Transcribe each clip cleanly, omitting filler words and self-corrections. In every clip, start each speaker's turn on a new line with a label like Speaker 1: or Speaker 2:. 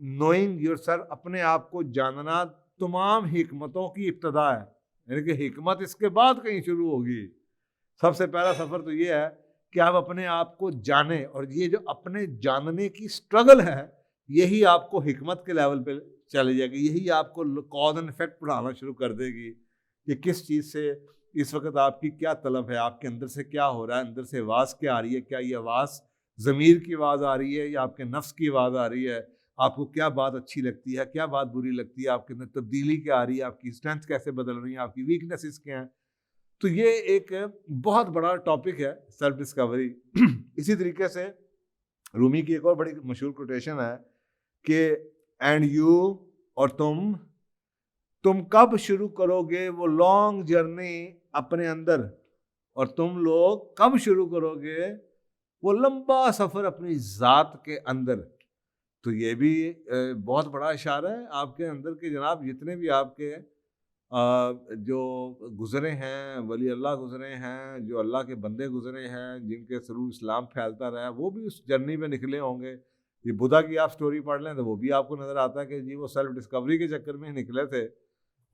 Speaker 1: Knowing your self, اپنے آپ کو جاننا تمام حکمتوں کی ابتدا ہے، یعنی کہ حکمت اس کے بعد کہیں شروع ہوگی. سب سے پہلا سفر تو یہ ہے کہ آپ اپنے آپ کو جانیں، اور یہ جو اپنے جاننے کی سٹرگل ہے یہی آپ کو حکمت کے لیول پہ چلے جائے گی، یہی آپ کو کاز اینڈ افیکٹ پڑھانا شروع کر دے گی کہ کس چیز سے اس وقت آپ کی کیا طلب ہے، آپ کے اندر سے کیا ہو رہا ہے، اندر سے آواز کیا آ رہی ہے، کیا یہ آواز ضمیر کی آواز آ رہی ہے یا آپ کے نفس کی آواز آ رہی ہے، آپ کو کیا بات اچھی لگتی ہے، کیا بات بری لگتی ہے، آپ کے اندر تبدیلی کیا آ رہی ہے، آپ کی اسٹرینتھ کیسے بدل رہی ہیں، آپ کی ویکنیسز کیا ہیں. تو یہ ایک بہت بڑا ٹاپک ہے سیلف ڈسکوری. اسی طریقے سے رومی کی ایک اور بڑی مشہور کوٹیشن ہے کہ اینڈ یو، اور تم کب شروع کرو گے وہ لانگ جرنی اپنے اندر، اور تم لوگ کب شروع کرو گے وہ لمبا سفر اپنی ذات کے اندر. تو یہ بھی بہت بڑا اشارہ ہے آپ کے اندر کہ جناب جتنے بھی آپ کے جو گزرے ہیں، ولی اللہ گزرے ہیں، جو اللہ کے بندے گزرے ہیں، جن کے تھرو اسلام پھیلتا رہا ہے، وہ بھی اس جرنی پہ نکلے ہوں گے. یہ بدھا کی آپ سٹوری پڑھ لیں تو وہ بھی آپ کو نظر آتا ہے کہ جی وہ سیلف ڈسکوری کے چکر میں ہی نکلے تھے،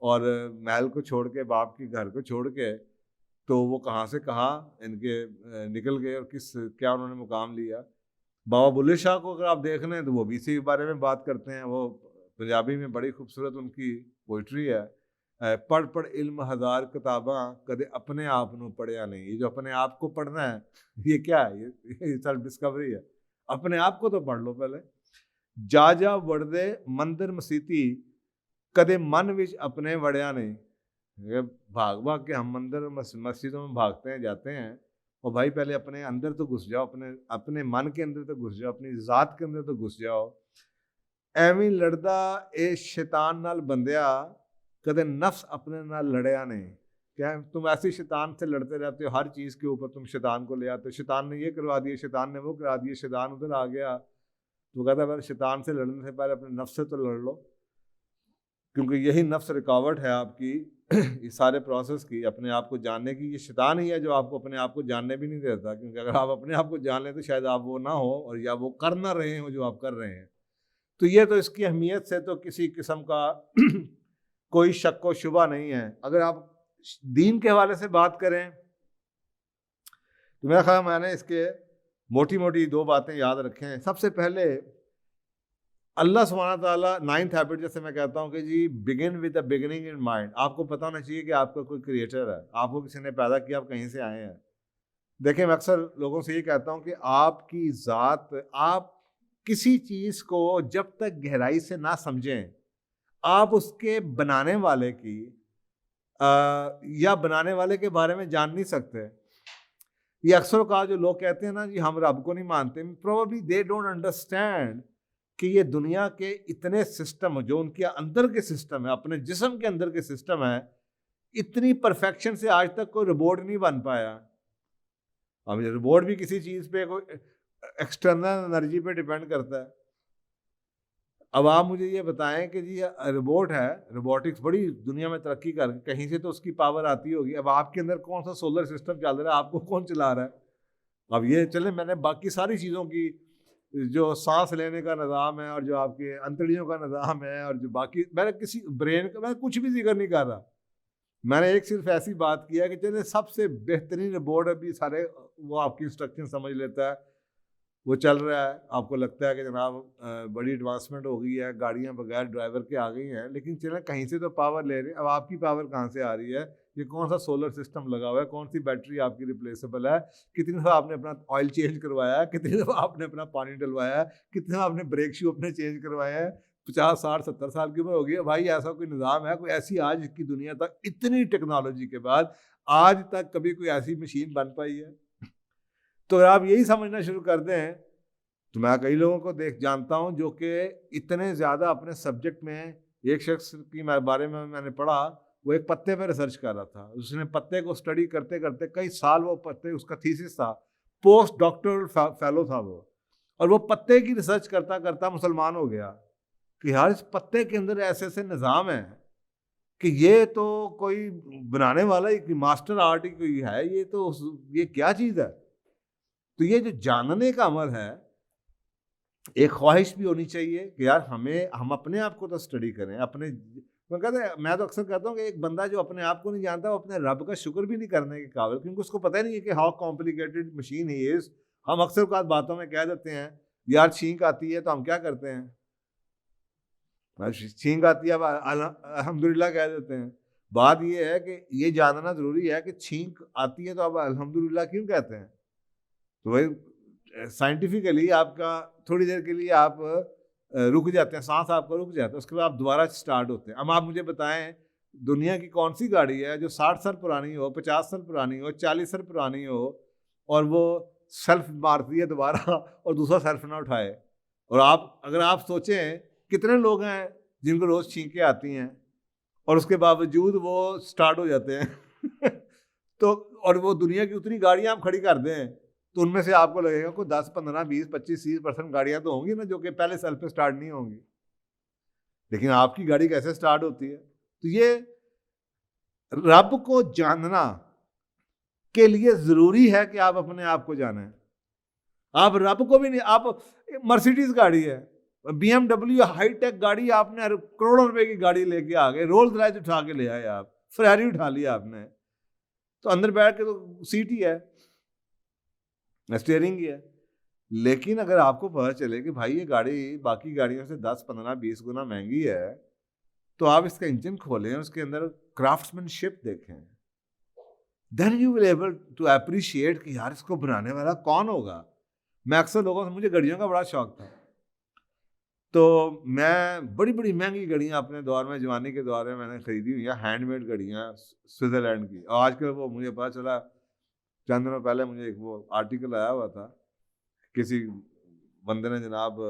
Speaker 1: اور محل کو چھوڑ کے، باپ کے گھر کو چھوڑ کے، تو وہ کہاں سے کہاں ان کے نکل گئے اور کیا انہوں نے مقام لیا. بابا بلے شاہ کو اگر آپ دیکھ لیں تو وہ بھی اسی بارے میں بات کرتے ہیں. وہ پنجابی میں بڑی خوبصورت ان کی پوئٹری ہے، پڑھ پڑھ علم ہزار کتاباں کدے اپنے آپ نو پڑھیا نہیں. یہ جو اپنے آپ کو پڑھنا ہے یہ کیا ہے؟ یہ سیلف ڈسکوری ہے. اپنے آپ کو تو پڑھ لو پہلے. جا جا وڑدے مندر مسیتی کدے من وچ اپنے وڑیا نہیں. بھاگ بھاگ کے ہم مندر مسجدوں میں بھاگتے ہیں، جاتے ہیں، اور بھائی پہلے اپنے اندر تو گھس جاؤ، اپنے من کے اندر تو گھس جاؤ، اپنی ذات کے اندر تو گھس جاؤ. ایویں لڑدا اے شیطان نال بندیا کدے نفس اپنے نال لڑیا نہیں. کیا تم ایسے شیطان سے لڑتے رہتے ہو، ہر چیز کے اوپر تم شیطان کو لے آتے ہو، شیطان نے یہ کروا دیا، شیطان نے وہ کرا دیا، شیطان ادھر آ گیا. تو کہتا ہے پہلے شیطان سے لڑنے سے پہلے اپنے نفس سے تو لڑ لو، کیونکہ یہی نفس رکاوٹ ہے آپ کی اس سارے پروسیس کی، اپنے آپ کو جاننے کی. یہ شیطان ہی ہے جو آپ کو اپنے آپ کو جاننے بھی نہیں دیتا، کیونکہ اگر آپ اپنے آپ کو جان لیں تو شاید آپ وہ نہ ہو، اور یا وہ کر نہ رہے ہوں جو آپ کر رہے ہیں. تو یہ تو اس کی اہمیت سے تو کسی قسم کا کوئی شک و شبہ نہیں ہے. اگر آپ دین کے حوالے سے بات کریں تو میرا خیال میں نے اس کے موٹی موٹی 2 باتیں یاد رکھیں. سب سے پہلے اللہ سبحانہ تعالیٰ 9th ہیبٹ، جیسے میں کہتا ہوں کہ جی begin with a beginning in mind. آپ کو پتہ ہونا چاہیے کہ آپ کا کوئی کریٹر ہے، آپ کو کسی نے پیدا کیا، آپ کہیں سے آئے ہیں. دیکھیں میں اکثر لوگوں سے یہ کہتا ہوں کہ آپ کی ذات، آپ کسی چیز کو جب تک گہرائی سے نہ سمجھیں آپ اس کے بنانے والے کی یا بنانے والے کے بارے میں جان نہیں سکتے. یہ اکثر اوقات جو لوگ کہتے ہیں نا جی ہم رب کو نہیں مانتے، پروبیبلی دے ڈونٹ انڈرسٹینڈ کہ یہ دنیا کے اتنے سسٹم جو ان کے اندر کے سسٹم ہے، اپنے جسم کے اندر کے سسٹم ہے، اتنی پرفیکشن سے آج تک کوئی روبوٹ نہیں بن پایا. اب یہ روبوٹ بھی کسی چیز پہ، کوئی ایکسٹرنل انرجی پہ ڈیپینڈ کرتا ہے. اب آپ مجھے یہ بتائیں کہ جی روبوٹ ہے، روبوٹکس بڑی دنیا میں ترقی کر کہیں سے تو اس کی پاور آتی ہوگی. اب آپ کے اندر کون سا سولر سسٹم چل رہا ہے، آپ کو کون چلا رہا ہے؟ اب یہ چلیں میں نے باقی ساری چیزوں کی، جو سانس لینے کا نظام ہے اور جو آپ کے انتڑیوں کا نظام ہے اور جو باقی، میں نے کسی برین کا میں کچھ بھی ذکر نہیں کر رہا. میں نے ایک صرف ایسی بات کی ہے کہ چلے سب سے بہترین روبوٹ ابھی سارے وہ آپ کی انسٹرکشن سمجھ لیتا ہے، وہ چل رہا ہے. آپ کو لگتا ہے کہ جناب بڑی ایڈوانسمنٹ ہو گئی ہے، گاڑیاں بغیر ڈرائیور کے آ گئی ہیں، لیکن چلیں کہیں سے تو پاور لے رہے ہیں. اب آپ کی پاور کہاں سے آ رہی ہے؟ یہ کون سا سولر سسٹم لگا ہوا ہے؟ کون سی بیٹری آپ کی ریپلیسیبل ہے؟ کتنی دفعہ آپ نے اپنا آئل چینج کروایا ہے؟ کتنی دفعہ آپ نے اپنا پانی ڈلوایا ہے؟ کتنی دفعہ آپ نے بریک شو اپنے چینج کروایا ہے؟ 50 60 70 سال کی عمر ہوگی ہے بھائی. ایسا کوئی نظام ہے، کوئی ایسی آج کی دنیا تک اتنی ٹیکنالوجی کے بعد آج تک کبھی کوئی ایسی مشین بن پائی ہے؟ تو اگر آپ یہی سمجھنا شروع کر دیں تو میں کئی لوگوں کو جانتا ہوں جو کہ اتنے زیادہ اپنے سبجیکٹ میں، ایک شخص کی بارے میں نے پڑھا، وہ ایک پتے پہ ریسرچ کر رہا تھا. اس نے پتے کو اسٹڈی کرتے کرتے کئی سال، وہ پتے اس کا تھیسس تھا، پوسٹ ڈاکٹرل فیلو تھا وہ، اور وہ پتے کی ریسرچ کرتا کرتا مسلمان ہو گیا کہ ہر اس پتے کے اندر ایسے ایسے نظام ہیں کہ یہ تو کوئی بنانے والا ہی ماسٹر آرٹ ہی کوئی ہے، یہ تو یہ کیا چیز ہے. تو یہ جو جاننے کا عمل ہے ایک خواہش بھی ہونی چاہیے کہ یار ہم اپنے آپ کو تو اسٹڈی کریں. میں تو اکثر کہتا ہوں کہ ایک بندہ جو اپنے آپ کو نہیں جانتا وہ اپنے رب کا شکر بھی نہیں کرنے کے قابل, کیونکہ اس کو پتہ ہی نہیں ہے کہ ہاؤ کمپلیکیٹڈ مشین ہی از. ہم اکثر اوقات باتوں میں کہہ دیتے ہیں یار چھینک آتی ہے تو ہم کیا کرتے ہیں, چھینک آتی ہے اب الحمدللہ کہہ دیتے ہیں. بات یہ ہے کہ یہ جاننا ضروری ہے کہ چھینک آتی ہے تو اب الحمدللہ کیوں کہتے ہیں. تو وہی سائنٹیفکلی آپ کا تھوڑی دیر کے لیے آپ رک جاتے ہیں, سانس آپ کا رک جاتا ہے, اس کے بعد آپ دوبارہ اسٹارٹ ہوتے ہیں. اب آپ مجھے بتائیں دنیا کی کون سی گاڑی ہے جو 60 سال پرانی ہو, 50 سال پرانی ہو, 40 سال پرانی ہو اور وہ سیلف مارتی ہے دوبارہ اور دوسرا سیلف نہ اٹھائے. اور اگر آپ سوچیں کتنے لوگ ہیں جن کو روز چھینکیں آتی ہیں اور اس کے باوجود وہ سٹارٹ ہو جاتے ہیں تو اور وہ دنیا کی اتنی گاڑیاں آپ کھڑی کر دیں تو ان میں سے آپ کو لگے گا کوئی 10 15 20 25 30% گاڑیاں تو ہوں گی نا جو کہ پہلے سیل پہ سٹارٹ نہیں ہوں گی, لیکن آپ کی گاڑی کیسے سٹارٹ ہوتی ہے. تو یہ رب کو جاننا کے لیے ضروری ہے کہ آپ اپنے آپ کو جانیں. آپ رب کو بھی نہیں, آپ مرسیڈیز گاڑی ہے, B M W high tech گاڑی, آپ نے کروڑوں روپے کی گاڑی لے کے آ گئے, رولز رائس اٹھا کے لے آئے, آپ فریاری اٹھا لیا آپ نے, تو اندر بیٹھ کے تو سیٹ ہی ہے, اسٹیئرنگ ہی ہے. لیکن اگر آپ کو پتہ چلے کہ بھائی یہ گاڑی باقی گاڑیوں سے 10 15 20 گنا مہنگی ہے, تو آپ اس کا انجن کھولیں, اس کے اندر کرافٹس مین شپ دیکھیں, then you will able to appreciate کہ یار اس کو بنانے والا کون ہوگا. میں اکثر لوگوں سے, مجھے گاڑیوں کا بڑا شوق تھا, تو میں بڑی بڑی مہنگی گاڑیاں اپنے دور میں, جوانی کے دور میں نے خریدی ہوئی ہیں, ہینڈ میڈ گاڑیاں سوئٹزرلینڈ کی. اور آج کل وہ مجھے پتا چلا چند دنوں پہلے مجھے ایک وہ آرٹیکل آیا ہوا تھا, کسی بندے نے جناب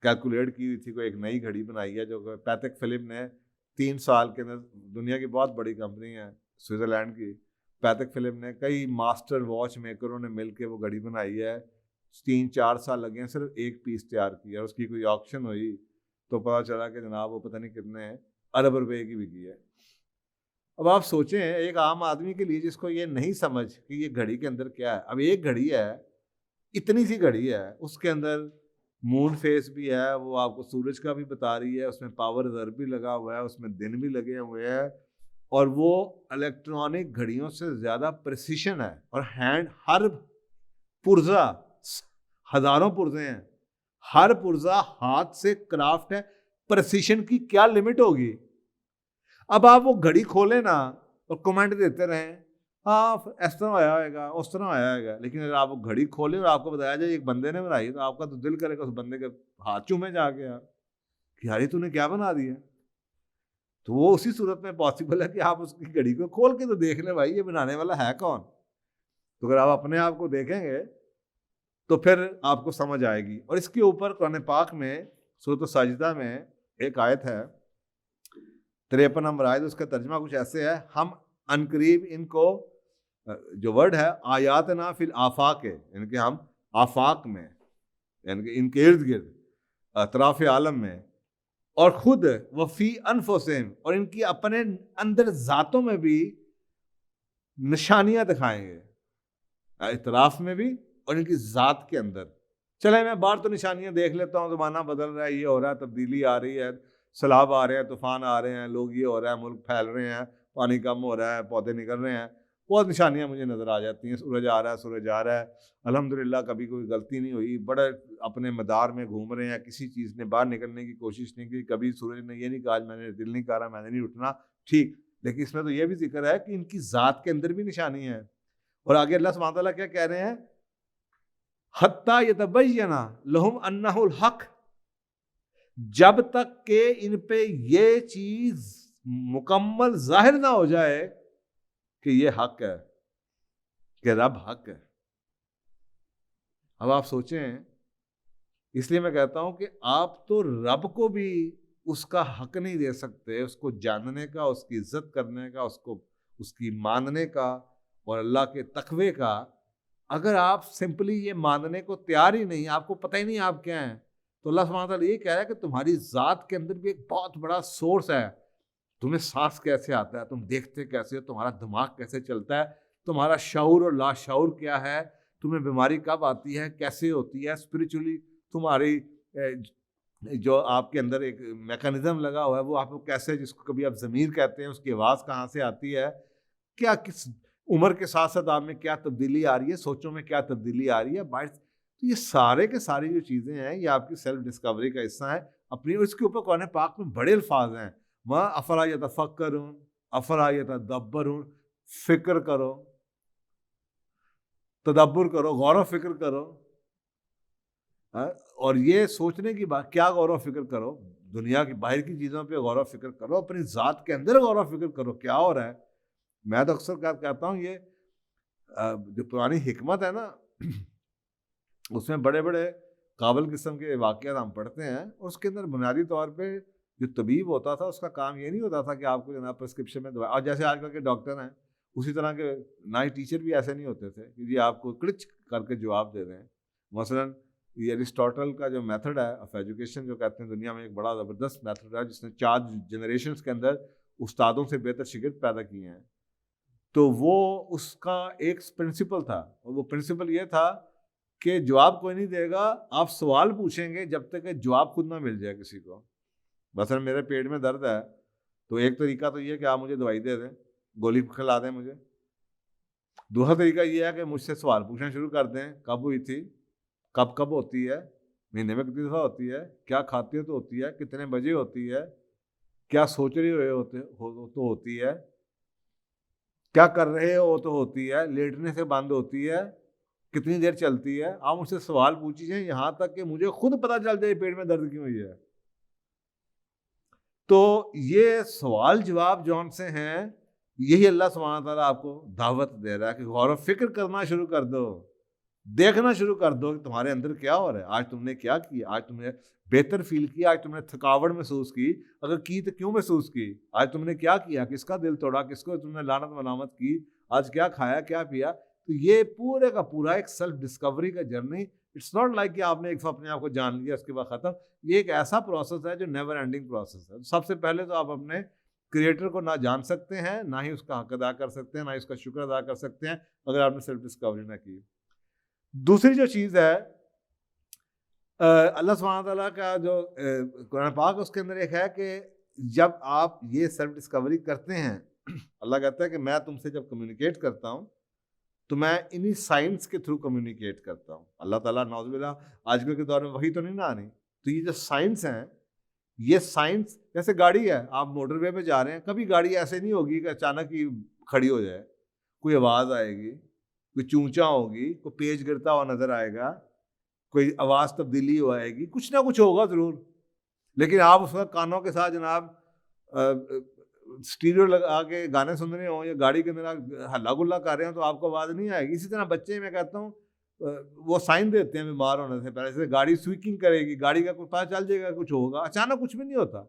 Speaker 1: کیلکولیٹ کی ہوئی تھی, کوئی ایک نئی گھڑی بنائی ہے جو پیتک فلپ نے 3 سال کے اندر, دنیا کی بہت بڑی کمپنی ہے سوئٹزرلینڈ کی, پیتک فلپ نے کئی ماسٹر واچ میکروں نے مل کے وہ گھڑی بنائی ہے, 3-4 سال لگے ہیں صرف ایک پیس تیار کی, اور اس کی کوئی آکشن ہوئی تو پتہ چلا کہ جناب وہ پتہ نہیں کتنے ارب روپے کی بکی ہے. اب آپ سوچیں ایک عام آدمی کے لیے جس کو یہ نہیں سمجھ کہ یہ گھڑی کے اندر کیا ہے, اب ایک گھڑی ہے, اتنی سی گھڑی ہے, اس کے اندر مون فیس بھی ہے, وہ آپ کو سورج کا بھی بتا رہی ہے, اس میں پاور ریزرو بھی لگا ہوا ہے, اس میں دن بھی لگے ہوئے ہیں, اور وہ الیکٹرانک گھڑیوں سے زیادہ پریسیشن ہے, اور ہینڈ ہر پرزہ, ہزاروں پرزے ہیں, ہر پرزہ ہاتھ سے کرافٹ ہے, پریسیشن کی کیا لمٹ ہوگی. اب آپ وہ گھڑی کھولیں نا اور کمنٹ دیتے رہیں ہاں اس طرح آیا ہوئے گا, اس طرح آیا ہوئے گا, لیکن اگر آپ وہ گھڑی کھولیں اور آپ کو بتایا جائے ایک بندے نے بنائی, تو آپ کا تو دل کرے گا اس بندے کے ہاتھ چومے جا کے یار کہ یار تو نے کیا بنا دیا. تو وہ اسی صورت میں پاسبل ہے کہ آپ اس کی گھڑی کو کھول کے تو دیکھ لیں بھائی یہ بنانے والا ہے کون. تو اگر آپ اپنے آپ کو دیکھیں گے تو پھر آپ کو سمجھ آئے گی. اور اس کے اوپر قرآن پاک میں سورۃ السجدہ میں ایک آیت ہے 53 نمبر آیت, اس کا ترجمہ کچھ ایسے ہے, ہم عنقریب ان کو جو ورڈ ہے آیاتنا فی الآفاق ہے, یعنی کہ ہم آفاق میں, یعنی کہ ان کے ارد گرد اطراف عالم میں, اور خود وفی انفسہم, اور ان کی اپنے اندر ذاتوں میں بھی نشانیاں دکھائیں گے, اطراف میں بھی اور ان کی ذات کے اندر. چلے میں باہر تو نشانیاں دیکھ لیتا ہوں, زمانہ بدل رہا ہے, یہ ہو رہا ہے, تبدیلی آ رہی ہے, سیلاب آ رہے ہیں, طوفان آ رہے ہیں, لوگ یہ ہو رہا ہے, ملک پھیل رہے ہیں, پانی کم ہو رہا ہے, پودے نکل رہے ہیں, بہت نشانیاں مجھے نظر آ جاتی ہیں, سورج آ رہا ہے, سورج آ رہا ہے, الحمدللہ کبھی کوئی غلطی نہیں ہوئی, بڑے اپنے مدار میں گھوم رہے ہیں, کسی چیز نے باہر نکلنے کی کوشش نہیں کی, کبھی سورج نے یہ نہیں کہا میں نے دل نہیں کر رہا, میں نے نہیں اٹھنا, ٹھیک. لیکن اس میں تو یہ بھی ذکر ہے کہ ان کی ذات کے اندر بھی نشانی ہے. اور آگے اللہ سبحانہ تعالیٰ کیا کہہ رہے ہیں, حتیٰ یتبین لہم انہ الحق, جب تک کہ ان پہ یہ چیز مکمل ظاہر نہ ہو جائے کہ یہ حق ہے, کہ رب حق ہے. اب آپ سوچیں, اس لیے میں کہتا ہوں کہ آپ تو رب کو بھی اس کا حق نہیں دے سکتے, اس کو جاننے کا, اس کی عزت کرنے کا, اس کی ماننے کا اور اللہ کے تقوی کا. اگر آپ سمپلی یہ ماننے کو تیار ہی نہیں, آپ کو پتہ ہی نہیں آپ کیا ہیں, تو اللہ سبحانہ تعالیٰ یہ کہہ رہا ہے کہ تمہاری ذات کے اندر بھی ایک بہت بڑا سورس ہے. تمہیں سانس کیسے آتا ہے, تم دیکھتے کیسے ہو, تمہارا دماغ کیسے چلتا ہے, تمہارا شعور اور لاشعور کیا ہے, تمہیں بیماری کب آتی ہے, کیسے ہوتی ہے, اسپریچولی تمہاری جو آپ کے اندر ایک میکانزم لگا ہوا ہے وہ آپ کو کیسے, جس کو کبھی آپ ضمیر کہتے ہیں, اس کی آواز کہاں سے آتی ہے, کیا کس عمر کے ساتھ ساتھ آپ میں کیا تبدیلی آ رہی ہے, سوچوں میں کیا تبدیلی آ رہی ہے باہر. تو یہ سارے کے ساری جو چیزیں ہیں یہ آپ کی سیلف ڈسکوری کا حصہ ہیں اپنی. اس کے اوپر قرآن پاک میں بڑے الفاظ ہیں, وہاں افلا یتفکرون, افلا یتدبرون, فکر کرو, تدبر کرو, غور و فکر کرو. اور یہ سوچنے کی بات, کیا غور و فکر کرو, دنیا کی باہر کی چیزوں پہ غور و فکر کرو, اپنی ذات کے اندر غور و فکر کرو کیا ہو رہا ہے. میں تو اکثر کہتا ہوں یہ جو پرانی حکمت ہے نا اس میں بڑے بڑے قابل قسم کے واقعات ہم پڑھتے ہیں, اور اس کے اندر بنیادی طور پہ جو طبیب ہوتا تھا اس کا کام یہ نہیں ہوتا تھا کہ آپ کو جناب پرسکرپشن میں دوا, اور جیسے آج کل کے ڈاکٹر ہیں اسی طرح کے نہ ہی ٹیچر بھی ایسے نہیں ہوتے تھے کہ جی آپ کو کڑچ کر کے جواب دے دیں. مثلاً یہ ایرسٹوٹل کا جو میتھڈ ہے آف ایجوکیشن جو کہتے ہیں دنیا میں ایک بڑا زبردست میتھڈ ہے جس نے 4 جنریشنز کے اندر استادوں سے بہتر شاگرد پیدا کیے ہیں. تو وہ اس کا ایک پرنسپل تھا, اور وہ پرنسپل یہ تھا کہ جواب کوئی نہیں دے گا, آپ سوال پوچھیں گے جب تک کہ جواب خود نہ مل جائے کسی کو. مثلا میرے پیٹ میں درد ہے تو ایک طریقہ تو یہ ہے کہ آپ مجھے دوائی دے دیں, گولی کھلا دیں مجھے. دوسرا طریقہ یہ ہے کہ مجھ سے سوال پوچھنا شروع کر دیں, کب ہوئی تھی, کب ہوتی ہے, مہینے میں کتنی دفعہ ہوتی ہے, کیا کھاتے ہو تو ہوتی ہے, کتنے بجے ہوتی ہے, کیا سوچ رہے ہوئے تو ہوتی ہے, کیا کر رہے ہو تو ہوتی ہے, لیٹنے سے بند ہوتی ہے, کتنی دیر چلتی ہے. آپ مجھ سے سوال پوچھیے یہاں تک کہ مجھے خود پتہ چل جائے پیٹ میں درد کیوں ہوئی ہے. تو یہ سوال جواب جون سے ہیں, یہی اللہ سبحانہ تعالیٰ آپ کو دعوت دے رہا ہے کہ غور و فکر کرنا شروع کر دو, دیکھنا شروع کر دو کہ تمہارے اندر کیا ہو رہا ہے. آج تم نے کیا کیا, آج تم نے بہتر فیل کیا, آج تم نے تھکاوٹ محسوس کی, اگر کی تو کیوں محسوس کی, آج تم نے کیا کیا, کس کا دل توڑا, کس کو تم نے لعنت ملامت کی, آج کیا کھایا کیا پیا. تو یہ پورے کا پورا ایک سیلف ڈسکوری کا جرنی. اٹس ناٹ لائک کہ آپ نے ایک اپنے آپ کو جان لیا اس کے بعد ختم. یہ ایک ایسا پروسیس ہے جو نیور اینڈنگ پروسیس ہے. سب سے پہلے تو آپ اپنے کریٹر کو نہ جان سکتے ہیں, نہ ہی اس کا حق ادا کر سکتے ہیں, نہ ہی اس کا شکر ادا کر سکتے ہیں اگر آپ نے سیلف ڈسکوری نہ کی. دوسری جو چیز ہے اللہ سبحانہ تعالیٰ کا جو قرآن پاک اس کے اندر ایک ہے کہ جب آپ یہ سیلف ڈسکوری کرتے ہیں, اللہ کہتا ہے کہ میں تم سے جب کمیونیکیٹ کرتا ہوں تو میں انہی سائنس کے تھرو کمیونیکیٹ کرتا ہوں. اللہ تعالیٰ نعوذ باللہ آج کل کے دور میں وہی تو نہیں نہ آنی. تو یہ جو سائنس ہیں, یہ سائنس جیسے گاڑی ہے, آپ موٹر وے پہ جا رہے ہیں, کبھی گاڑی ایسے نہیں ہوگی کہ اچانک ہی کھڑی ہو جائے, کوئی آواز آئے گی, کوئی چونچا ہوگی, کوئی پیچ گرتا ہوا نظر آئے گا, کوئی آواز تبدیلی ہو آئے گی, کچھ نہ کچھ ہوگا ضرور. لیکن آپ اس وقت کانوں کے ساتھ جناب اسٹیریو لگا کے گانے سن رہے ہوں یا گاڑی کے اندر ہلا گلا کر رہے ہوں تو آپ کو آواز نہیں آئے گی. اسی طرح بچے میں کہتا ہوں وہ سائن دیتے ہیں بیمار ہونے سے پہلے, جیسے گاڑی سویکنگ کرے گی, گاڑی کا کچھ پتہ چل جائے گا, کچھ ہوگا, اچانک کچھ بھی نہیں ہوتا.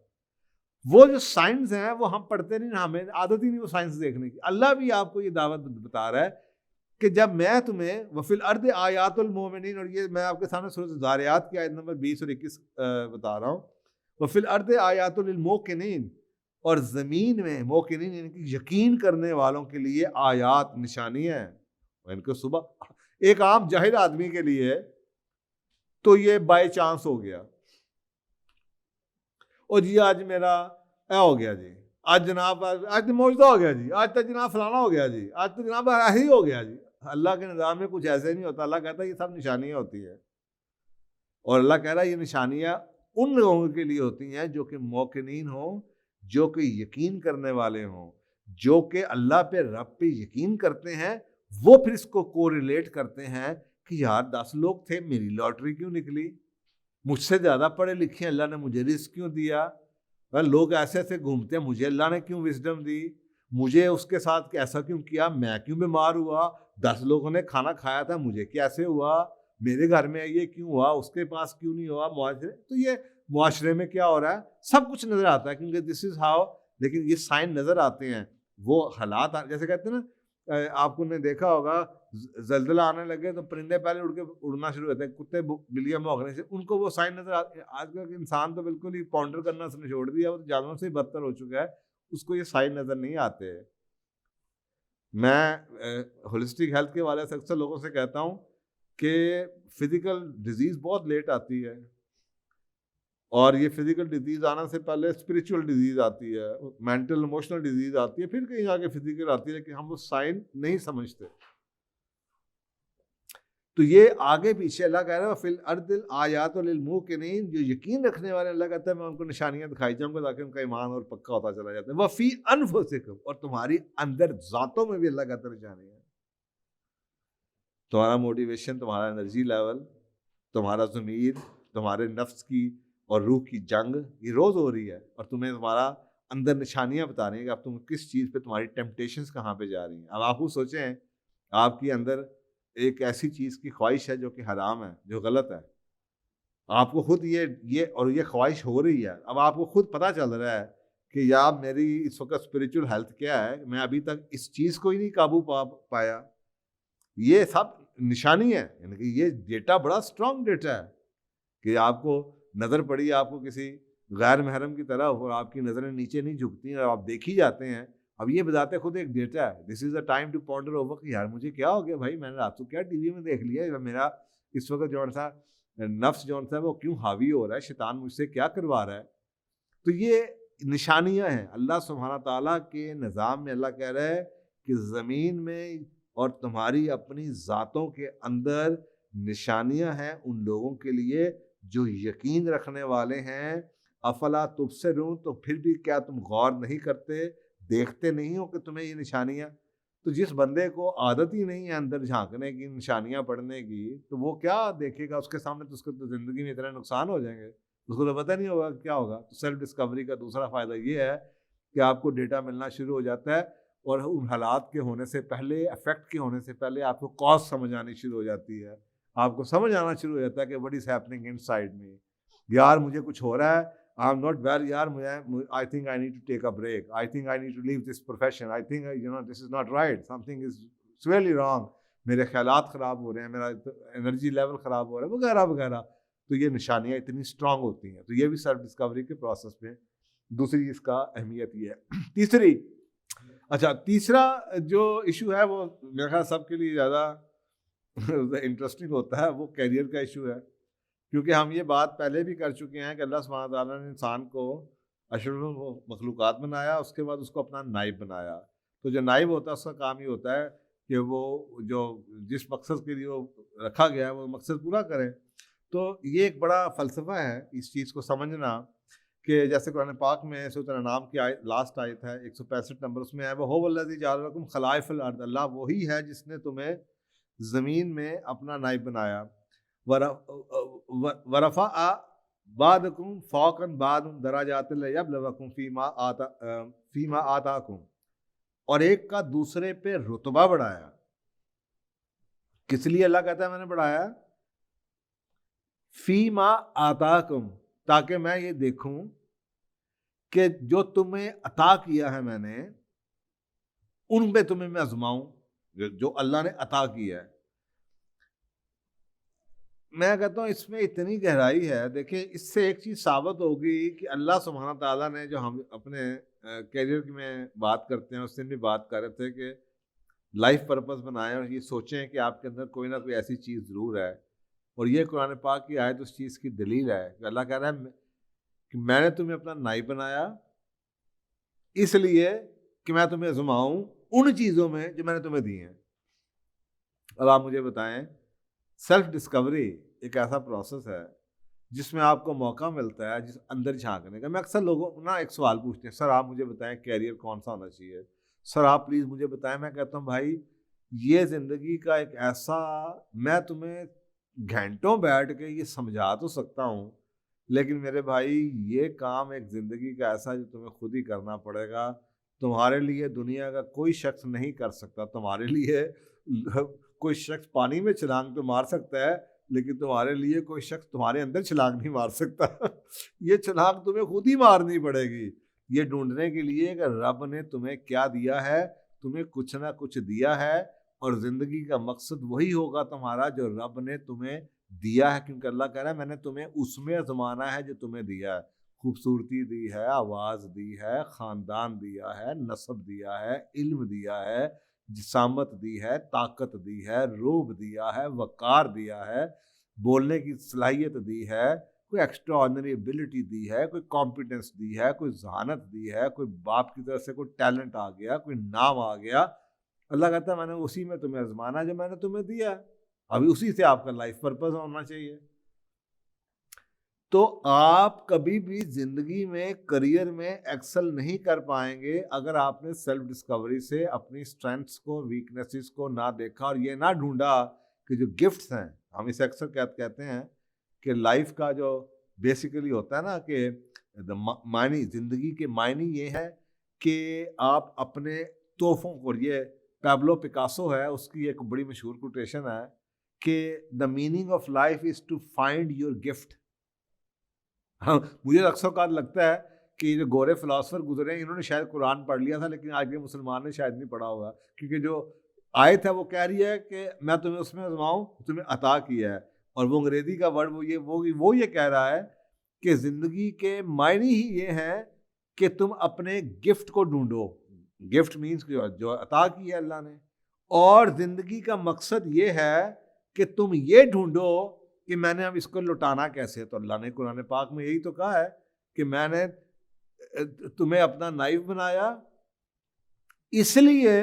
Speaker 1: وہ جو سائنس ہیں وہ ہم پڑھتے نہیں, ہمیں عادت ہی نہیں وہ سائنس دیکھنے کی. اللہ بھی آپ کو یہ دعوت بتا رہا ہے کہ جب میں تمہیں وفی الارض آیات المومنین, اور یہ میں آپ کے سامنے سورۃ الذاریات کی آیت نمبر 20 اور 21 بتا رہا ہوں, وفی الارض آیات للموقنین, اور زمین میں موقنین یعنی کہ یقین کرنے والوں کے لیے آیات نشانیاں ہیں. ان کو صبح ایک عام جاہل آدمی کے لیے تو یہ بائی چانس ہو گیا, اور جی آج میرا اے ہو گیا, جی آج جناب آج تو معجزہ ہو گیا, جی آج تک جناب فلانا ہو گیا, جی آج تو جناب ایسے ہی ہو گیا. جی اللہ کے نظام میں کچھ ایسے نہیں ہوتا. اللہ کہتا ہے یہ سب نشانیاں ہوتی ہیں, اور اللہ کہہ رہا ہے یہ نشانیاں ان لوگوں کے لیے ہوتی ہیں جو کہ موقنین ہوں, جو کہ یقین کرنے والے ہوں, جو کہ اللہ پہ رب پہ یقین کرتے ہیں. وہ پھر اس کو کوریلیٹ کرتے ہیں کہ یار 10 لوگ تھے, میری لاٹری کیوں نکلی, مجھ سے زیادہ پڑھے لکھے ہیں, اللہ نے مجھے رزق کیوں دیا, لوگ ایسے ایسے گھومتے ہیں, مجھے اللہ نے کیوں وزڈم دی, مجھے اس کے ساتھ ایسا کیوں کیا, میں کیوں بیمار ہوا, 10 لوگوں نے کھانا کھایا تھا, مجھے کیسے ہوا, میرے گھر میں یہ کیوں ہوا, اس کے پاس کیوں نہیں ہوا. معاشرے تو یہ معاشرے میں کیا ہو رہا ہے سب کچھ نظر آتا ہے, کیونکہ دس از ہاؤ. لیکن یہ سائن نظر آتے ہیں, وہ حالات جیسے کہتے ہیں نا, آپ کو نے دیکھا ہوگا زلزلہ آنے لگے تو پرندے پہلے اڑنا شروع ہوتے ہیں, کتے بلیاں بھونکنے سے, ان کو وہ سائن نظر آتے ہیں. آج کل انسان تو بالکل ہی پونڈر کرنا اس نے چھوڑ دیا, وہ جانوروں سے ہی بدتر ہو چکا ہے, اس کو یہ سائن نظر نہیں آتے. میں ہولسٹک ہیلتھ کے والے سے اکثر لوگوں سے کہتا ہوں کہ فزیکل ڈیزیز بہت لیٹ آتی ہے، اور یہ فزیکل ڈیزیز آنا سے پہلے اسپریچول ڈیزیز آتی ہے، مینٹل ایموشنل ڈیزیز آتی ہے، پھر کہیں جا کے فزیکل آتی ہے، لیکن ہم وہ سائن نہیں سمجھتے. تو یہ آگے پیچھے اللہ کہہ رہا ہے فی الارض آیات للموقنین، جو یقین رکھنے والے اللہ کہتا ہے میں ان کو نشانیاں دکھائی جاؤں گا تاکہ ان کا ایمان اور پکا ہوتا چلا جاتا ہے. وفی انفسکم، اور تمہاری اندر ذاتوں میں بھی اللہ کہتا ہے نشانی ہے. تمہارا موٹیویشن، تمہارا انرجی لیول، تمہارا ضمیر، تمہارے نفس کی اور روح کی جنگ یہ روز ہو رہی ہے، اور تمہیں تمہارا اندر نشانیاں بتا رہی ہیں کہ اب تم کس چیز پہ، تمہاری ٹیمپٹیشنز کہاں پہ جا رہی ہیں. اب آپ خود سوچیں، آپ کی اندر ایک ایسی چیز کی خواہش ہے جو کہ حرام ہے، جو غلط ہے، آپ کو خود یہ خواہش ہو رہی ہے. اب آپ کو خود پتہ چل رہا ہے کہ یار میری اس وقت اسپریچول ہیلتھ کیا ہے، میں ابھی تک اس چیز کو ہی نہیں قابو پایا. یہ سب نشانی ہے، یعنی کہ یہ ڈیٹا بڑا اسٹرانگ ڈیٹا ہے کہ آپ کو نظر پڑی آپ کو کسی غیر محرم کی طرح، اور آپ کی نظریں نیچے نہیں جھکتی ہیں اور آپ دیکھ ہی جاتے ہیں. اب یہ بتاتے خود ایک ڈیٹا ہے. This is a time to ponder over کہ یار مجھے کیا ہو گیا بھائی، میں نے رات کو کیا ٹی وی میں دیکھ لیا، میرا اس وقت جو سا نفس جو سا وہ کیوں حاوی ہو رہا ہے، شیطان مجھ سے کیا کروا رہا ہے. تو یہ نشانیاں ہیں اللہ سبحانہ تعالیٰ کے نظام میں. اللہ کہہ رہا ہے کہ زمین میں اور تمہاری اپنی ذاتوں کے اندر نشانیاں ہیں ان لوگوں کے لیے جو یقین رکھنے والے ہیں. افلا تبصرون، تو پھر بھی کیا تم غور نہیں کرتے، دیکھتے نہیں ہو کہ تمہیں یہ نشانیاں. تو جس بندے کو عادت ہی نہیں ہے اندر جھانکنے کی، نشانیاں پڑھنے کی، تو وہ کیا دیکھے گا؟ اس کے سامنے تو اس کو تو زندگی میں اتنے نقصان ہو جائیں گے، اس کو تو پتہ نہیں ہوگا کیا ہوگا. تو سیلف ڈسکوری کا دوسرا فائدہ یہ ہے کہ آپ کو ڈیٹا ملنا شروع ہو جاتا ہے، اور ان حالات کے ہونے سے پہلے، افیکٹ کے ہونے سے پہلے آپ کو کاز سمجھ آنی شروع ہو جاتی ہے. آپ کو سمجھ آنا شروع ہو جاتا ہے کہ what is happening inside me. یار مجھے کچھ ہو رہا ہے، آئی ایم ناٹ ویل، یار I think I need to take a break, I think I need to leave this profession, I think this is not right, something is really wrong, میرے خیالات خراب ہو رہے ہیں، میرا energy level خراب ہو رہا ہے، وغیرہ وغیرہ. تو یہ نشانیاں اتنی اسٹرانگ ہوتی ہیں. تو یہ بھی سیلف ڈسکوری کے پروسیس میں دوسری اس کا اہمیت یہ ہے. تیسرا جو ایشو ہے وہ میرے خیال سب کے لیے زیادہ انٹرسٹنگ ہوتا ہے، وہ کیریئر کا ایشو ہے. کیونکہ ہم یہ بات پہلے بھی کر چکے ہیں کہ اللہ سبحانہ تعالیٰ نے انسان کو اشرف مخلوقات بنایا، اس کے بعد اس کو اپنا نائب بنایا. تو جو نائب ہوتا ہے اس کا کام یہ ہوتا ہے کہ وہ جو جس مقصد کے لیے وہ رکھا گیا ہے وہ مقصد پورا کرے. تو یہ ایک بڑا فلسفہ ہے اس چیز کو سمجھنا، کہ جیسے قرآن پاک میں سورۃ الانعام کی لاسٹ آیت ہے 165 نمبر، اس میں ہے وَهُوَ الَّذِي جَعَلَ لَكُمْ خَلَائِفَ الْأَرْضِ، اللہ وہی ہے جس نے تمہیں زمین میں اپنا نائب بنایا. وَرَفَعَ بَعْضَكُمْ فَوْقَ بَعْضٍ دَرَجَاتٍ لِيَبْلُوَكُمْ فِيمَا آتَاكُمْ، اور ایک کا دوسرے پہ رتبہ بڑھایا. کس لیے اللہ کہتا ہے میں نے بڑھایا؟ فیما آتاکم، تاکہ میں یہ دیکھوں کہ جو تمہیں عطا کیا ہے میں نے، ان پہ تمہیں میں آزماؤں جو اللہ نے عطا کیا ہے. میں کہتا ہوں اس میں اتنی گہرائی ہے. دیکھیں اس سے ایک چیز ثابت ہوگی کہ اللہ سبحانہ تعالیٰ نے جو ہم اپنے کیریئر میں بات کرتے ہیں، اس دن بھی بات کر رہے تھے کہ لائف پرپس بنائیں اور یہ سوچیں کہ آپ کے اندر کوئی نہ کوئی ایسی چیز ضرور ہے. اور یہ قرآن پاک کی آیت اس چیز کی دلیل ہے کہ اللہ کہہ رہا ہے کہ میں نے تمہیں اپنا نائب بنایا اس لیے کہ میں تمہیں آزماؤں ان چیزوں میں جو میں نے تمہیں دی ہیں. اب آپ مجھے بتائیں، سیلف ڈسکوری ایک ایسا پروسیس ہے جس میں آپ کو موقع ملتا ہے جس اندر جھانکنے کا. میں اکثر لوگوں نا ایک سوال پوچھتے ہیں، سر آپ مجھے بتائیں کیریئر کون سا ہونا چاہیے، سر آپ پلیز مجھے بتائیں. میں کہتا ہوں بھائی یہ زندگی کا ایک ایسا، میں تمہیں گھنٹوں بیٹھ کے یہ سمجھا تو سکتا ہوں، لیکن میرے بھائی یہ کام ایک زندگی کا ایسا جو تمہیں خود ہی کرنا پڑے گا. تمہارے لیے دنیا کا کوئی شخص نہیں کر سکتا. تمہارے لیے کوئی شخص پانی میں چھلانگ تو مار سکتا ہے، لیکن تمہارے لیے کوئی شخص تمہارے اندر چھلانگ نہیں مار سکتا. یہ چھلانگ تمہیں خود ہی مارنی پڑے گی، یہ ڈھونڈنے کے لیے کہ رب نے تمہیں کیا دیا ہے. تمہیں کچھ نہ کچھ دیا ہے، اور زندگی کا مقصد وہی ہوگا تمہارا جو رب نے تمہیں دیا ہے. کیونکہ اللہ کہہ رہا ہے میں نے تمہیں اس میں آزمانا ہے جو تمہیں دیا ہے. خوبصورتی دی ہے، آواز دی ہے، خاندان دیا ہے، نسب دیا ہے، علم دیا ہے، جسامت دی ہے، طاقت دی ہے، روب دیا ہے، وقار دیا ہے، بولنے کی صلاحیت دی ہے، کوئی ایکسٹرا آرڈنری ایبلٹی دی ہے، کوئی کمپیٹنس دی ہے، کوئی ذہانت دی ہے، کوئی باپ کی طرف سے کوئی ٹیلنٹ آ گیا، کوئی نام آ گیا. اللہ کہتا ہے میں نے اسی میں تمہیں آزمانا جو میں نے تمہیں دیا ہے، ابھی اسی سے آپ کا لائف پرپز ہونا چاہیے. تو آپ کبھی بھی زندگی میں کریئر میں ایکسل نہیں کر پائیں گے اگر آپ نے سیلف ڈسکوری سے اپنی اسٹرینتھس کو، ویکنیسز کو نہ دیکھا اور یہ نہ ڈھونڈا کہ جو گفٹس ہیں، ہم اسے اکثر کہتے ہیں کہ لائف کا جو بیسیکلی ہوتا ہے نا کہ معنی، زندگی کے معنی یہ ہے کہ آپ اپنے تحفوں کو، یہ پیبلو پکاسو ہے، اس کی ایک بڑی مشہور کوٹیشن ہے کہ the meaning of life is to find your gift. ہاں، مجھے اکثر اوقات لگتا ہے کہ جو گورے فلاسفر گزرے ہیں انہوں نے شاید قرآن پڑھ لیا تھا، لیکن آج کے مسلمان نے شاید نہیں پڑھا ہوگا، کیونکہ جو آیت ہے وہ کہہ رہی ہے کہ میں تمہیں اس میں آزماؤں، تمہیں عطا کیا ہے. اور وہ انگریزی کا ورڈ وہ یہ کہہ رہا ہے کہ زندگی کے معنی ہی یہ ہے کہ تم اپنے گفٹ کو ڈھونڈو. گفٹ مینس جو عطا کی ہے اللہ نے، اور زندگی کا مقصد یہ ہے کہ تم یہ ڈھونڈو کہ میں نے اب اس کو لوٹانا کیسے. تو اللہ نے قرآن پاک میں یہی تو کہا ہے کہ میں نے تمہیں اپنا نائب بنایا اس لیے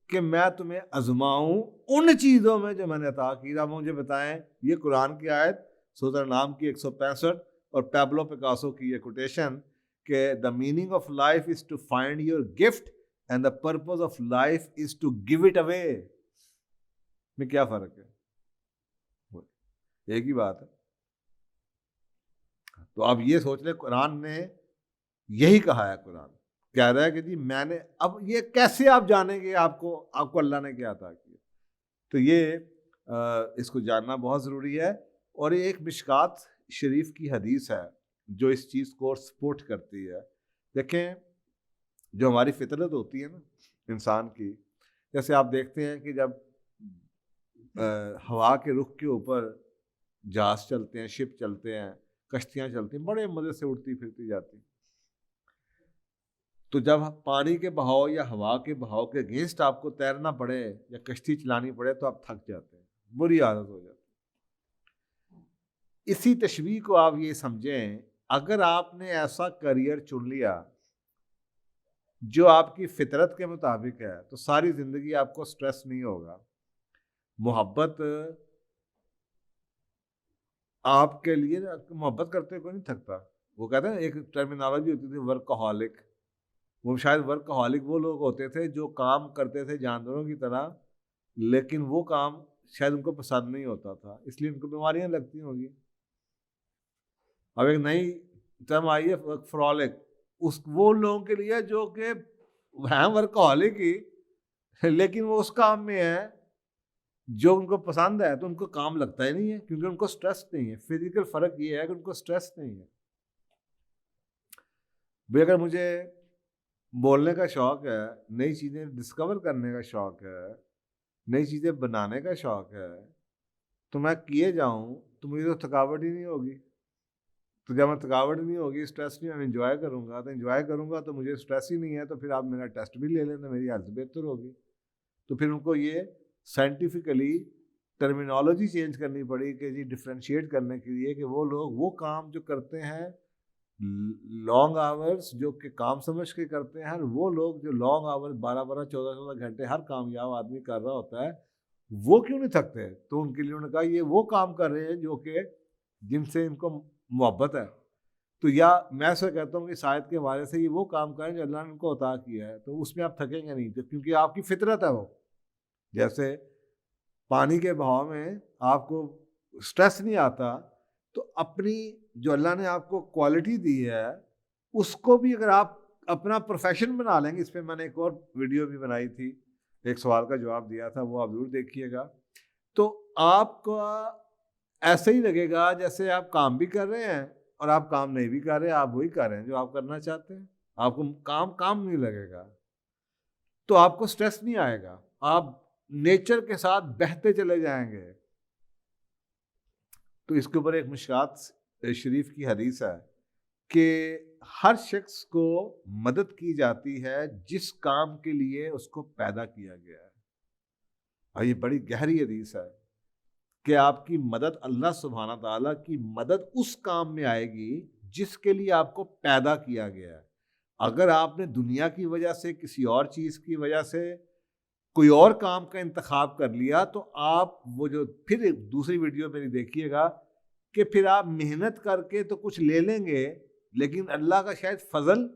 Speaker 1: کہ میں تمہیں آزماؤں ان چیزوں میں جو میں نے عطا کی. اب مجھے بتائیں، یہ قرآن کی آیت سورہ نام کی 165 اور پیبلو پکاسو کی یہ کوٹیشن کہ the meaning of life is to find your gift and the purpose of life is to give it away, میں کیا فرق ہے؟ ایک ہی بات ہے. تو آپ یہ سوچ لیں قرآن نے یہی کہا ہے. قرآن کہہ رہا ہے کہ جی میں نے، اب یہ کیسے آپ جانیں گے آپ کو اللہ نے کیا عطا کیا؟ تو یہ اس کو جاننا بہت ضروری ہے. اور یہ ایک مشکات شریف کی حدیث ہے جو اس چیز کو سپورٹ کرتی ہے. دیکھیں، جو ہماری فطرت ہوتی ہے نا انسان کی، جیسے آپ دیکھتے ہیں کہ جب ہوا کے رخ کے اوپر جہاز چلتے ہیں، شپ چلتے ہیں، کشتیاں چلتی ہیں، بڑے مزے سے اڑتی پھرتی جاتی ہیں. تو جب پانی کے بہاؤ یا ہوا کے بہاؤ کے اگینسٹ آپ کو تیرنا پڑے یا کشتی چلانی پڑے تو آپ تھک جاتے ہیں، بری عادت ہو جاتی ہے. اسی تشبیہ کو آپ یہ سمجھیں، اگر آپ نے ایسا کریئر چن لیا جو آپ کی فطرت کے مطابق ہے تو ساری زندگی آپ کو سٹریس نہیں ہوگا. محبت آپ کے لیے، محبت کرتے کوئی نہیں تھکتا. وہ کہتے ہیں ایک ٹرمینالوجی ہوتی تھی ورکہولک، وہ شاید ورکہولک وہ لوگ ہوتے تھے جو کام کرتے تھے جانوروں کی طرح، لیکن وہ کام شاید ان کو پسند نہیں ہوتا تھا، اس لیے ان کو بیماریاں لگتی ہوں گی. اب ایک نئی ٹرم آئی ہے ورکفرولک، وہ لوگوں کے لیے جو کہ ہیں ورکہولک ہی لیکن وہ اس کام میں ہے جو ان کو پسند ہے، تو ان کو کام لگتا ہی نہیں ہے کیونکہ ان کو سٹریس نہیں ہے. فزیکل فرق یہ ہے کہ ان کو سٹریس نہیں ہے. بھئی اگر مجھے بولنے کا شوق ہے، نئی چیزیں ڈسکور کرنے کا شوق ہے، نئی چیزیں بنانے کا شوق ہے، تو میں کیے جاؤں تو مجھے تو تھکاوٹ ہی نہیں ہوگی. تو جب میں تھکاوٹ نہیں ہوگی، سٹریس نہیں، میں انجوائے کروں گا، تو انجوائے کروں گا تو مجھے سٹریس ہی نہیں ہے، تو پھر آپ میرا ٹیسٹ بھی لے لیں تو میری ہیلتھ بہتر ہوگی. تو پھر ان کو یہ سائنٹیفکلی ٹرمینالوجی چینج کرنی پڑی کہ جی ڈفرینشیٹ کرنے کے لیے کہ وہ لوگ وہ کام جو کرتے ہیں لانگ آورس، جو کہ کام سمجھ کے کرتے ہیں، وہ لوگ جو لانگ آورس 12 14 گھنٹے ہر کامیاب آدمی کر رہا ہوتا ہے، وہ کیوں نہیں تھکتے؟ تو ان کے لیے انہوں نے کہا یہ وہ کام کر رہے ہیں جو کہ جن سے ان کو محبت ہے. تو یا میں ایسا کہتا ہوں کہ شاید کے حوالے سے یہ وہ کام کریں جو اللہ نے ان کو عطا کیا ہے، تو اس میں آپ تھکیں گے نہیں کیونکہ آپ کی فطرت ہے. وہ جیسے پانی کے بہاؤ میں آپ کو سٹریس نہیں آتا، تو اپنی جو اللہ نے آپ کو کوالٹی دی ہے اس کو بھی اگر آپ اپنا پروفیشن بنا لیں گے. اس پہ میں نے ایک اور ویڈیو بھی بنائی تھی، ایک سوال کا جواب دیا تھا، وہ آپ ضرور دیکھیے گا. تو آپ کو ایسے ہی لگے گا جیسے آپ کام بھی کر رہے ہیں اور آپ کام نہیں بھی کر رہے، آپ وہی کر رہے ہیں جو آپ کرنا چاہتے ہیں. آپ کو کام نہیں لگے گا، تو آپ کو سٹریس نہیں آئے گا، آپ نیچر کے ساتھ بہتے چلے جائیں گے. تو اس کے اوپر ایک مشکات شریف کی حدیث ہے کہ ہر شخص کو مدد کی جاتی ہے جس کام کے لیے اس کو پیدا کیا گیا ہے. اور یہ بڑی گہری حدیث ہے کہ آپ کی مدد اللہ سبحانہ تعالیٰ کی مدد اس کام میں آئے گی جس کے لیے آپ کو پیدا کیا گیا ہے. اگر آپ نے دنیا کی وجہ سے کسی اور چیز کی وجہ سے کوئی اور کام کا انتخاب کر لیا تو آپ وہ جو پھر دوسری ویڈیو میری دیکھیے گا کہ پھر آپ محنت کر کے تو کچھ لے لیں گے لیکن اللہ کا شاید فضل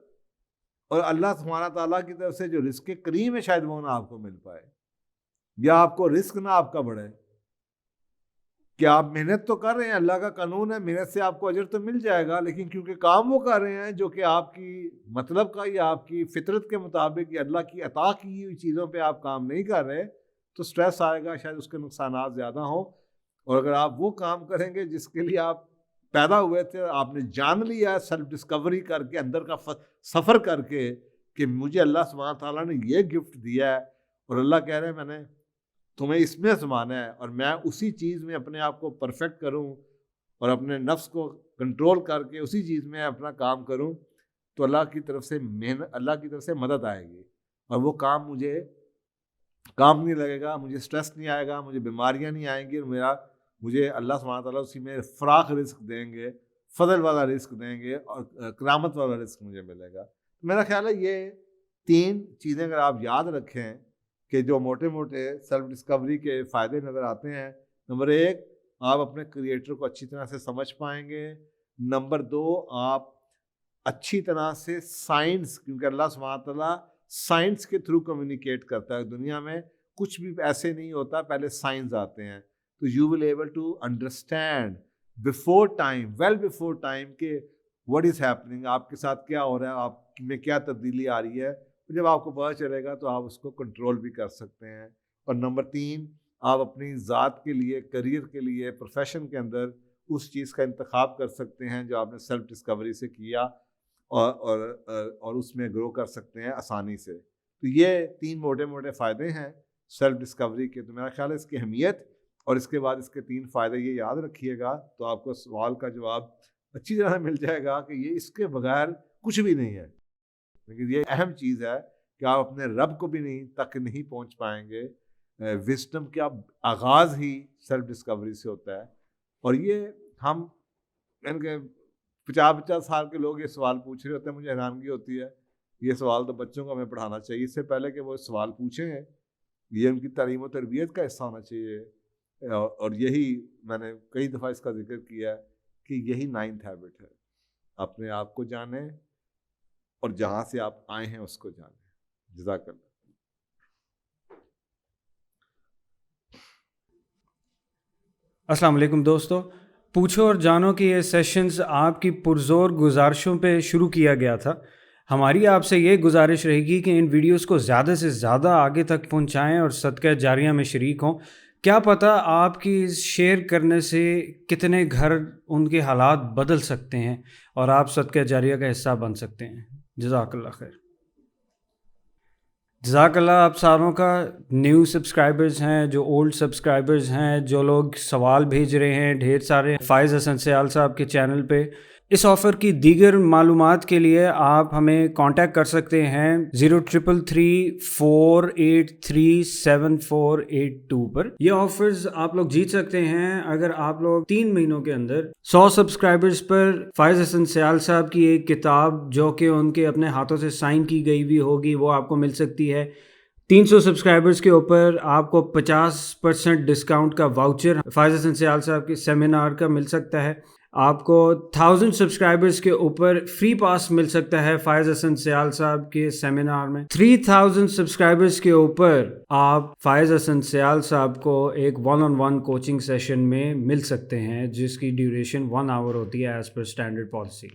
Speaker 1: اور اللہ سبحانہ تعالیٰ کی طرف سے جو رزق کریم ہے شاید وہ نہ آپ کو مل پائے, یا آپ کو رزق نہ آپ کا بڑھے. کہ آپ محنت تو کر رہے ہیں, اللہ کا قانون ہے محنت سے آپ کو اجر تو مل جائے گا, لیکن کیونکہ کام وہ کر رہے ہیں جو کہ آپ کی مطلب کا یا آپ کی فطرت کے مطابق یا اللہ کی عطا کی ہوئی چیزوں پہ آپ کام نہیں کر رہے تو سٹریس آئے گا, شاید اس کے نقصانات زیادہ ہوں. اور اگر آپ وہ کام کریں گے جس کے لیے آپ پیدا ہوئے تھے, آپ نے جان لیا سیلف ڈسکوری کر کے اندر کا سفر کر کے کہ مجھے اللہ سبحانہ تعالیٰ نے یہ گفٹ دیا ہے اور اللہ کہہ رہے ہیں میں نے تمہیں اس میں آزمانا ہے اور میں اسی چیز میں اپنے آپ کو پرفیکٹ کروں اور اپنے نفس کو کنٹرول کر کے اسی چیز میں اپنا کام کروں, تو اللہ کی طرف سے محنت, اللہ کی طرف سے مدد آئے گی اور وہ کام مجھے کام نہیں لگے گا, مجھے سٹریس نہیں آئے گا, مجھے بیماریاں نہیں آئیں گی, اور مجھے اللہ سبحانہ تعالیٰ اسی میں فراخ رزق دیں گے, فضل والا رزق دیں گے اور کرامت والا رزق مجھے ملے گا. میرا خیال ہے یہ 3 چیزیں اگر آپ یاد رکھیں کہ جو موٹے موٹے سیلف ڈسکوری کے فائدے نظر آتے ہیں. نمبر 1, آپ اپنے کریٹر کو اچھی طرح سے سمجھ پائیں گے. نمبر 2, آپ اچھی طرح سے سائنس, کیونکہ اللہ سبحانہ تعالیٰ سائنس کے تھرو کمیونیکیٹ کرتا ہے. دنیا میں کچھ بھی ایسے نہیں ہوتا, پہلے سائنس آتے ہیں. تو you will able to understand before time, well before time کہ واٹ از ہیپننگ, آپ کے ساتھ کیا ہو رہا ہے, آپ میں کیا تبدیلی آ رہی ہے. جب آپ کو پتہ چلے گا تو آپ اس کو کنٹرول بھی کر سکتے ہیں. اور نمبر 3, آپ اپنی ذات کے لیے, کریئر کے لیے, پروفیشن کے اندر اس چیز کا انتخاب کر سکتے ہیں جو آپ نے سیلف ڈسکوری سے کیا اور اس میں گرو کر سکتے ہیں آسانی سے. تو یہ 3 موٹے موٹے فائدے ہیں سیلف ڈسکوری کے. تو میرا خیال ہے اس کی اہمیت اور اس کے بعد اس کے 3 فائدے یہ یاد رکھیے گا تو آپ کو سوال کا جواب اچھی طرح مل جائے گا کہ یہ اس کے بغیر کچھ بھی نہیں ہے. لیکن یہ اہم چیز ہے کہ آپ اپنے رب کو بھی نہیں پہنچ پائیں گے. وزڈم کا آغاز ہی سیلف ڈسکوری سے ہوتا ہے. اور یہ ہم یعنی کہ 50 سال کے لوگ یہ سوال پوچھ رہے ہوتے ہیں, مجھے حیرانگی ہوتی ہے. یہ سوال تو بچوں کو ہمیں پڑھانا چاہیے اس سے پہلے کہ وہ سوال پوچھیں. یہ ان کی تعلیم و تربیت کا حصہ ہونا چاہیے. اور یہی میں نے کئی دفعہ اس کا ذکر کیا ہے کہ یہی 9th ہیبٹ ہے, اپنے آپ کو جانیں اور جہاں سے آپ آئے ہیں اس کو جانیں. جزاک اللہ.
Speaker 2: السلام علیکم دوستو, پوچھو اور جانو کہ یہ سیشنز آپ کی پرزور گزارشوں پہ شروع کیا گیا تھا. ہماری آپ سے یہ گزارش رہے گی کہ ان ویڈیوز کو زیادہ سے زیادہ آگے تک پہنچائیں اور صدقہ جاریہ میں شریک ہوں. کیا پتہ آپ کی شیئر کرنے سے کتنے گھر ان کے حالات بدل سکتے ہیں اور آپ صدقہ جاریہ کا حصہ بن سکتے ہیں. جزاک اللہ خیر. جزاک اللہ آپ ساروں کا. نیو سبسکرائبرز ہیں, جو اولڈ سبسکرائبرز ہیں, جو لوگ سوال بھیج رہے ہیں ڈھیر سارے فائز حسن سیال صاحب کے چینل پہ. اس آفر کی دیگر معلومات کے لیے آپ ہمیں کانٹیکٹ کر سکتے ہیں 0333483742 پر. یہ آفرز آپ لوگ جیت سکتے ہیں اگر آپ لوگ 3 مہینوں کے اندر 100 سبسکرائبرز پر فائز حسن سیال صاحب کی ایک کتاب جو کہ ان کے اپنے ہاتھوں سے سائن کی گئی بھی ہوگی وہ آپ کو مل سکتی ہے. 300 سبسکرائبرز کے اوپر آپ کو 50% ڈسکاؤنٹ کا واؤچر فائز حسن سیال صاحب کے سیمینار کا مل سکتا ہے. آپ کو 1000 سبسکرائبرز کے اوپر فری پاس مل سکتا ہے فائز حسن سیال صاحب کے سیمینار میں. 3000 سبسکرائبرز کے اوپر آپ فائز حسن سیال صاحب کو ایک 1-on-1 کوچنگ سیشن میں مل سکتے ہیں جس کی ڈیوریشن 1 آور ہوتی ہے ایز پر اسٹینڈرڈ پالیسی.